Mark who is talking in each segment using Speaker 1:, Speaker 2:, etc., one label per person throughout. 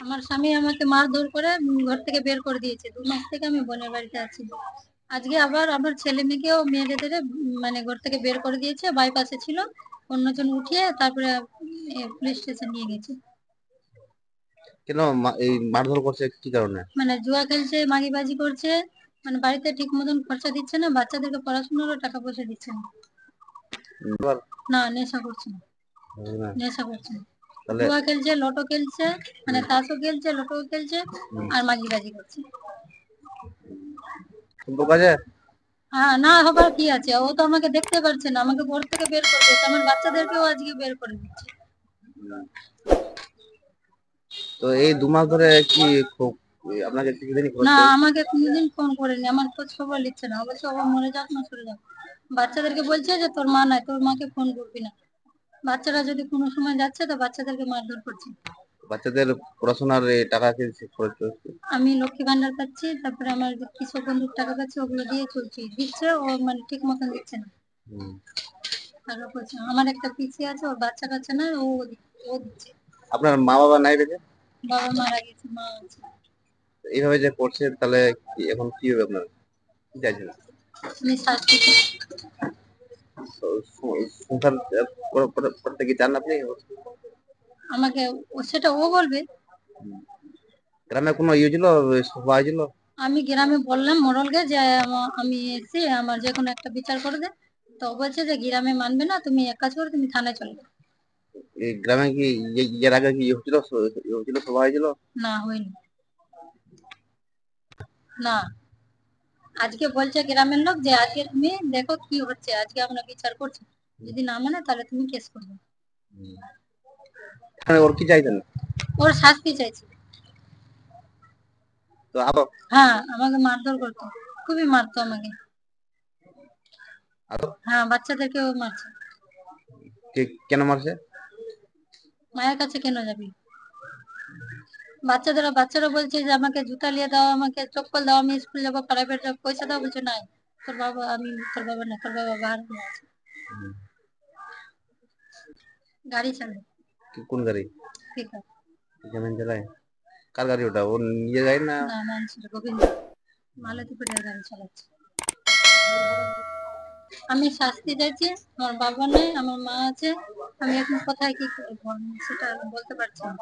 Speaker 1: আমার স্বামী আমাকে মারধর করে ঘর থেকে বের করে দিয়েছে। 2 মাস থেকে আমি বোনের বাড়িতে আছি। আজকে আবার আমার ছেলে মেয়েকেও মেরে মানে ঘর থেকে বের করে দিয়েছে। বাইপাসে ছিল, অন্যজন উঠিয়ে তারপরে পুলিশ স্টেশন নিয়ে গেছে।
Speaker 2: কেন এই মারধর করছে কি কারণে?
Speaker 1: মানে জুয়া খেলছে, মাগিবাজি করছে, মানে বাড়িতে ঠিক মতন খরচা দিচ্ছে না, বাচ্চাদেরকে পড়াশোনারও টাকা পয়সা দিচ্ছে না।
Speaker 2: এবার
Speaker 1: না, নেশা করছে না,
Speaker 2: না,
Speaker 1: নেশা করছে না।
Speaker 2: তাহলে
Speaker 1: জুয়া খেলছে, লটো খেলছে, মানে তাসও খেলছে, লটো খেলছে, আর মাগিবাজি করছে।
Speaker 2: সম্পর্ক আছে?
Speaker 1: হ্যাঁ, না হবার কি আছে? ও তো আমাকে দেখতে পারছে না, আমাকে ঘর থেকে বের করে দিয়েছে, আমার বাচ্চাদেরকেও আজকে বের করে দিচ্ছে।
Speaker 2: তো এই 2 মাস ধরে কি আপনাকে কিছুদিনই
Speaker 1: না,
Speaker 2: করছে?
Speaker 1: আমাকে কোনোদিন ফোন করেনি, আমার খোঁজ খবর নিচ্ছে না। অবশ্য ও মরে যাক না চলে যাক, বাচ্চাদেরকে বলছে যে তোর মা নাই, তোর মাকে ফোন করবি না। বাচ্চারা যদি কোনো সময় যাচ্ছে তো বাচ্চাদেরকে মারধর করছে।
Speaker 2: বাচ্চাদের পড়াশোনার এই টাকা কি খরচ করছে?
Speaker 1: আমি লক্ষ্মী ভান্ডার পাচ্ছি, তারপরে আমার যে কৃষক বন্ধুর টাকা পাচ্ছি, ওগুলো দিয়ে চলছি। দিচ্ছে, ও মানে ঠিক মতন দিচ্ছে না, টাকা পয়সা। আমার একটা পিসি আছে, ওর বাচ্চা কাচ্চা না, ও দিচ্ছে।
Speaker 2: আপনার মা বাবা নাই বেঁচে?
Speaker 1: বাবা মারা গেছে, মা আছে।
Speaker 2: এইভাবে যে করছে তাহলে এখন কি হবে আপনার? কি চাইছেন?
Speaker 1: আমি শাস্তি চাই।
Speaker 2: সংসার করতে কি চান আপনি?
Speaker 1: আমাকে সেটা ও বলবে।
Speaker 2: গ্রামে কোনো ইয়ে ছিল, সভা হয়েছিল?
Speaker 1: আমি গ্রামে বললাম মোড়লকে যে আমি এসে আমার যে কোনো একটা বিচার করে দে। তো ও বলছে যে গ্রামে মানবে না, তুমি এক কাজ করো, তুমি থানায় চলে যাও।
Speaker 2: এই গ্রামে কি এর আগে কি ইয়ে হচ্ছিল, সভা হয়েছিল?
Speaker 1: না, হয়নি। না, আজকে বলছে গ্রামের লোক যে আজকে তুমি দেখো কি হচ্ছে, আজকে আমরা বিচার করছি, যদি না মানে তাহলে তুমি কেস করবে।
Speaker 2: ওর কি চাইছেন?
Speaker 1: ওর শাস্তি চাইছি।
Speaker 2: তো আরো
Speaker 1: হ্যাঁ, আমাকে মারধর করতো, খুবই মারতো আমাকে।
Speaker 2: আরো
Speaker 1: হ্যাঁ, বাচ্চাদেরকেও মারছে।
Speaker 2: কেন মারছে?
Speaker 1: মায়ের কাছে কেন যাবি? বাচ্চারা বলছে যে আমাকে জুতা নিয়ে দাও, আমাকে চপ্পল দাও, আমি স্কুল যাবো, প্রাইভেট যাবো, পয়সা দাও। বলছে নাই, তোর বাবা, আমি তোর বাবা না, তোর বাবা বাহার দিয়ে আছে, গাড়ি চালায়।
Speaker 2: কোন গাড়ি?
Speaker 1: ঠিক আছে।
Speaker 2: জানেন চালায়? কার গাড়ি ওটা? ও নিজে যায় না?
Speaker 1: না, মানুষের গোবিন্দ মালতীপুরের গাড়ি চালাচ্ছে। আমি শাস্তি চাইছি। আমার বাবা নাই, আমার মা আছে। আমি এখন কোথায় কি করবো আমি সেটা বলতে পারছি না।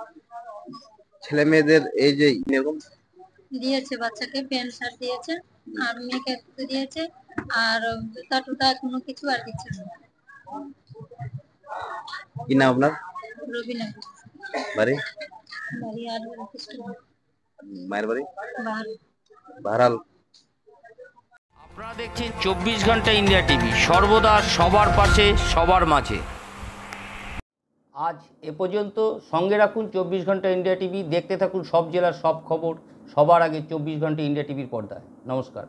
Speaker 2: ছেলে মেয়েদের এই যে এরকম
Speaker 1: দিয়েছে, বাচ্চাকে প্যান্ট শার্ট দিয়েছে, আর মেয়েকে একটু দিয়েছে, আর জুতা টুতা কোনো কিছু আর দিচ্ছে না।
Speaker 2: কি না আপনার
Speaker 1: রবিনা
Speaker 2: বাড়ি?
Speaker 1: বাড়ি আর কিছু
Speaker 2: মায়ের বাড়ি
Speaker 1: বাহার।
Speaker 2: বাহারাল।
Speaker 3: আপনারা দেখছেন 24 ঘন্টা ইন্ডিয়া টিভি, সর্বদা সবার পাশে, সবার মাঝে। আজ এ পর্যন্ত। সঙ্গে রাখুন 24 ঘন্টা ইন্ডিয়া টিভি, দেখতে থাকুন সব জেলার সব খবর সবার আগে 24 ঘন্টা ইন্ডিয়া টিভির পর্দায়। নমস্কার।